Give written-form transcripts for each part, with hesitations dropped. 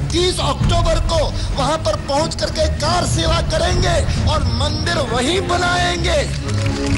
30 अक्टूबर को वहां पर पहुंच करके कार सेवा करेंगे और मंदिर वहीं बनाएंगे,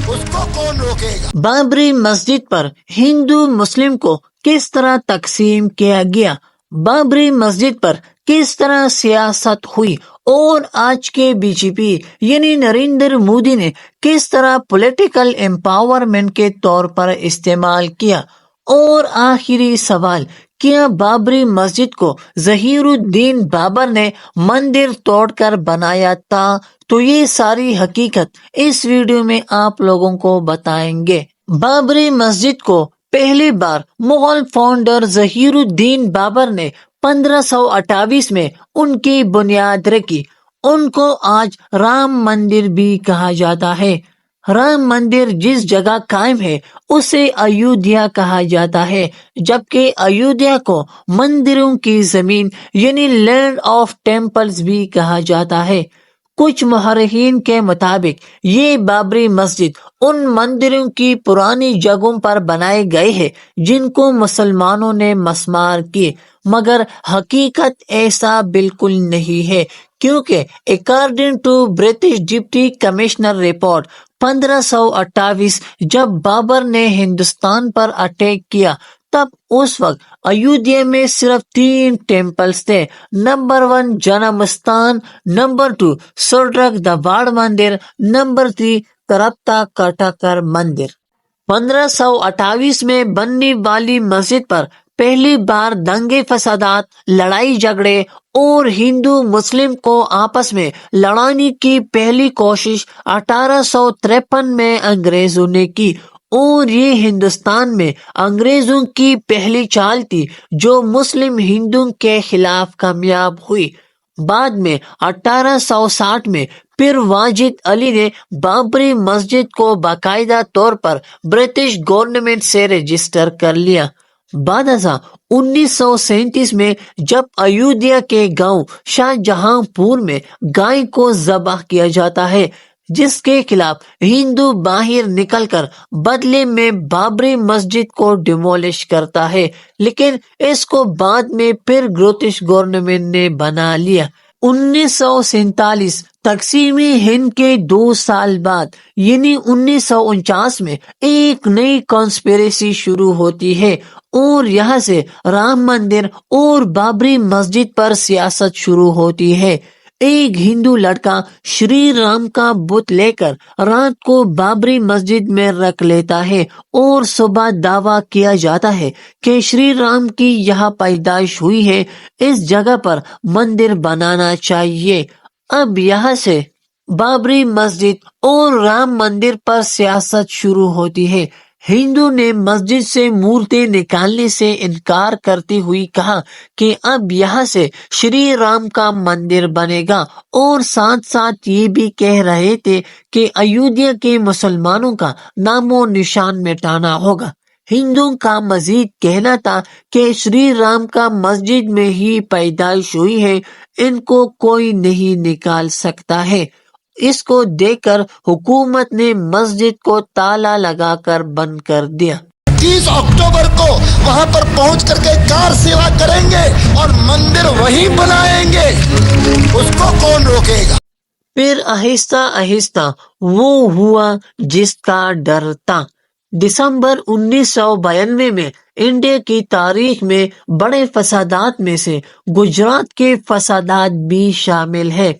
उसको कौन रोकेगा। बाबरी मस्जिद पर हिंदू मुस्लिम को किस तरह तकसीम किया गया, बाबरी मस्जिद पर किस तरह सियासत हुई और आज के बीजेपी यानी नरेंद्र मोदी ने किस तरह पॉलिटिकल एम्पावरमेंट के तौर पर इस्तेमाल किया, और आखिरी सवाल, क्या बाबरी मस्जिद को जहीरुद्दीन बाबर ने मंदिर तोड़कर बनाया था। तो ये सारी हकीकत इस वीडियो में आप लोगों को बताएंगे। बाबरी मस्जिद को पहली बार मुगल फाउंडर जहीरुद्दीन बाबर ने 1528 में उनकी बुनियाद रखी। उनको आज राम मंदिर भी कहा जाता है। राम मंदिर जिस जगह कायम है उसे अयोध्या कहा जाता है, जबकि अयोध्या को मंदिरों की जमीन यानी लैंड ऑफ टेम्पल्स भी कहा जाता है। कुछ मुहर्रिखीन के मुताबिक ये बाबरी मस्जिद उन मंदिरों की पुरानी जगहों पर बनाए गए हैं जिनको मुसलमानों ने मस्मार किए, मगर हकीकत ऐसा बिल्कुल नहीं है, क्योंकि according to British deputy commissioner report 1528 जब बाबर ने हिंदुस्तान पर अटैक किया तब उस वक्त अयोध्या में सिर्फ 3 टेम्पल्स थे। नंबर 1 जन्म स्थान, नंबर 2 सुरड्रग दबाड़ मंदिर, नंबर 3 करप्ता कटाकर मंदिर। 1528 में बनने वाली मस्जिद पर पहली बार दंगे फसादात, लड़ाई झगड़े और हिंदू मुस्लिम को आपस में लड़ाने की पहली कोशिश 1853 में अंग्रेजों ने की, और ये हिंदुस्तान में अंग्रेजों की पहली चाल थी जो मुस्लिम हिंदुओं के खिलाफ कामयाब हुई। बाद में 1860 में फिर वाजिद अली ने बाबरी मस्जिद को बाकायदा तौर पर ब्रिटिश गवर्नमेंट से रजिस्टर कर लिया। बाद 1937 में जब अयोध्या के गांव शाहजहांपुर में गाय को ज़बाह किया जाता है, जिसके खिलाफ हिंदू बाहर निकलकर बदले में बाबरी मस्जिद को डिमोलिश करता है, लेकिन इसको बाद में फिर ब्रिटिश गवर्नमेंट ने बना लिया। 1947 तकसीमी हिंद के 2 साल बाद यानी 1949 में एक नई कॉन्स्पिरेसी शुरू होती है और यहाँ से राम मंदिर और बाबरी मस्जिद पर सियासत शुरू होती है। एक हिंदू लड़का श्री राम का बुत लेकर रात को बाबरी मस्जिद में रख लेता है और सुबह दावा किया जाता है कि श्री राम की यहाँ पैदाइश हुई है, इस जगह पर मंदिर बनाना चाहिए। अब यहाँ से बाबरी मस्जिद और राम मंदिर पर सियासत शुरू होती है। हिंदू ने मस्जिद से मूर्ति निकालने से इनकार करती हुई कहा कि अब यहाँ से श्री राम का मंदिर बनेगा, और साथ साथ ये भी कह रहे थे कि अयोध्या के मुसलमानों का नामो निशान मिटाना होगा। हिंदुओं का मजीद कहना था कि श्री राम का मस्जिद में ही पैदाइश हुई है, इनको कोई नहीं निकाल सकता है। इसको देखकर हुकूमत ने मस्जिद को ताला लगाकर बंद कर दिया। 30 अक्टूबर को वहां पर पहुंच करके कार सेवा करेंगे और मंदिर वहीं बनाएंगे, उसको कौन रोकेगा। फिर आहिस्ता आहिस्ता वो हुआ जिसका डर था। दिसंबर 1992 में इंडिया की तारीख में बड़े फसादात में से गुजरात के फसादात भी शामिल है,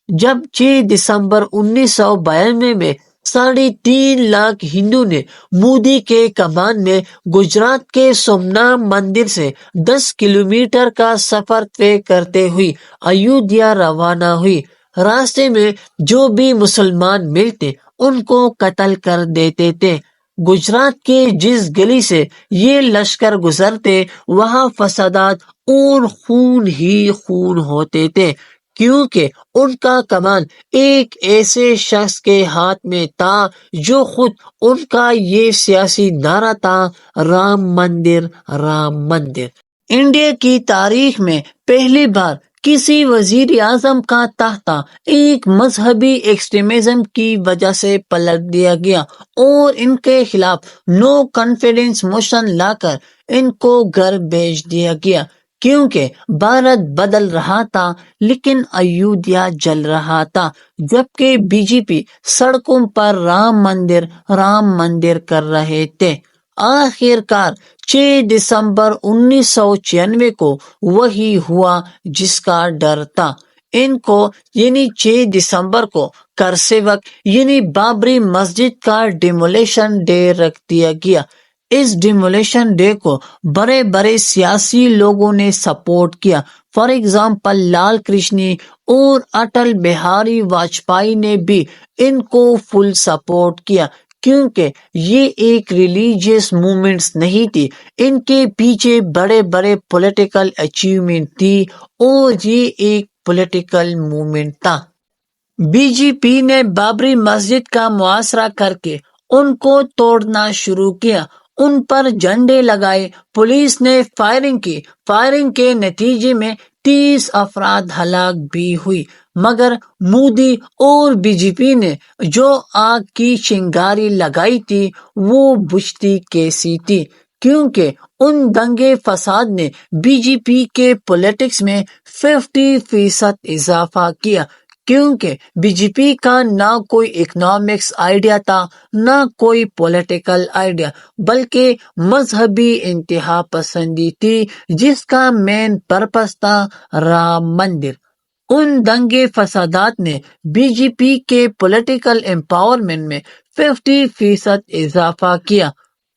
जब 6 दिसंबर 1992 में 3.5 लाख हिंदू ने मोदी के कमान में गुजरात के सोमनाथ मंदिर से 10 किलोमीटर का सफर तय करते हुए अयोध्या रवाना हुई। रास्ते में जो भी मुसलमान मिलते उनको कत्ल कर देते थे। गुजरात के जिस गली से ये लश्कर गुजरते वहां फसादात और खून ही खून होते थे, क्योंकि उनका कमान एक ऐसे शख्स के हाथ में था जो खुद उनका ये सियासी नारा था, राम मंदिर राम मंदिर। इंडिया की तारीख में पहली बार किसी वजीर आजम का तख्ता एक मजहबी एक्सट्रीमिज्म की वजह से पलट दिया गया और इनके खिलाफ नो कॉन्फिडेंस मोशन लाकर इनको घर भेज दिया गया, کیونکہ بھارت بدل رہا تھا لیکن ایودھیا جل رہا تھا، جبکہ بی جے پی سڑکوں پر رام مندر کر رہے تھے۔ آخر کار 6 دسمبر 1996 کو وہی ہوا جس کا ڈر تھا۔ ان کو 6 دسمبر کو کرسیوک بابری مسجد کا ڈیمولیشن ڈے رکھ دیا گیا۔ اس ڈیمولیشن ڈے کو بڑے بڑے سیاسی لوگوں نے سپورٹ کیا۔ فار ایگزامپل لال کرشنی اور اٹل بہاری واجپئی نے بھی ان کو فل سپورٹ کیا، کیونکہ یہ ایک ریلیجیس موومنٹس نہیں تھی، ان کے پیچھے بڑے بڑے پولیٹیکل اچیومنٹ تھی اور یہ ایک پولیٹیکل موومنٹ تھا۔ بی جے پی نے بابری مسجد کا محاصرہ کر کے ان کو توڑنا شروع کیا، ان پر جھنڈے لگائے، پولیس نے فائرنگ کی۔ فائرنگ کے نتیجے میں 30 افراد ہلاک بھی ہوئی، مگر مودی اور بی جے پی نے جو آگ کی چنگاری لگائی تھی وہ بجھتی کیسی تھی، کیونکہ ان دنگے فساد نے بی جے پی کے پولیٹکس میں 50% اضافہ کیا، کیونکہ بی جے پی کا نہ کوئی اکنامکس آئیڈیا تھا، نہ کوئی پولیٹیکل آئیڈیا، بلکہ مذہبی انتہا پسندی تھی جس کا مین پرپس تھا رام مندر۔ ان دنگے فسادات نے بی جے پی کے پولیٹیکل امپاورمنٹ میں 50% اضافہ کیا۔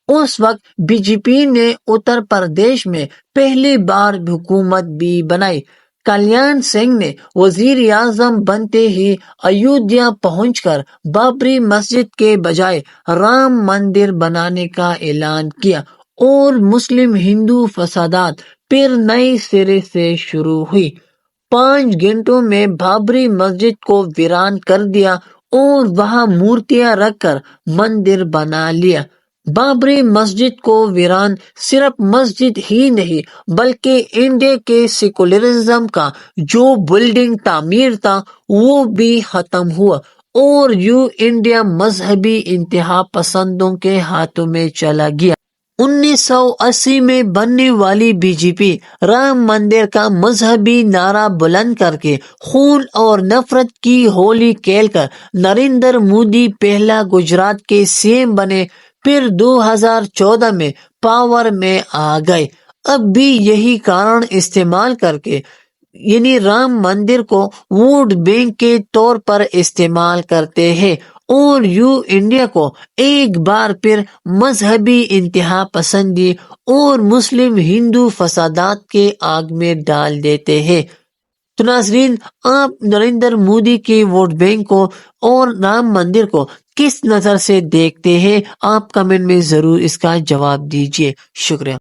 اس وقت بی جے پی نے اتر پردیش میں پہلی بار حکومت بھی بنائی۔ کلیان سنگھ نے وزیر اعظم بنتے ہی ایودھیا پہنچ کر بابری مسجد کے بجائے رام مندر بنانے کا اعلان کیا، اور مسلم ہندو فسادات پھر نئے سرے سے شروع ہوئی۔ 5 گھنٹوں میں بابری مسجد کو ویران کر دیا اور وہاں مورتیاں رکھ کر مندر بنا لیا۔ بابری مسجد کو ویران صرف مسجد ہی نہیں بلکہ انڈیا کے سیکولرزم کا جو بلڈنگ تعمیر تھا وہ بھی ختم ہوا، اور انڈیا مذہبی انتہا پسندوں کے ہاتھوں میں چلا گیا۔ 1980 میں بننے والی بی جے پی رام مندر کا مذہبی نعرہ بلند کر کے خون اور نفرت کی ہولی کھیل کر نریندر مودی پہلا گجرات کے سی ایم بنے، پھر 2014 میں پاور میں آ گئے۔ اب بھی یہی کارن استعمال کر کے رام مندر کو ووٹ بینک کے طور پر استعمال کرتے ہیں، اور انڈیا کو ایک بار پھر مذہبی انتہا پسندی اور مسلم ہندو فسادات کے آگ میں ڈال دیتے ہیں۔ تو ناظرین، آپ نریندر مودی کے ووٹ بینک کو اور رام مندر کو کس نظر سے دیکھتے ہیں؟ آپ کمنٹ میں ضرور اس کا جواب دیجیے۔ شکریہ۔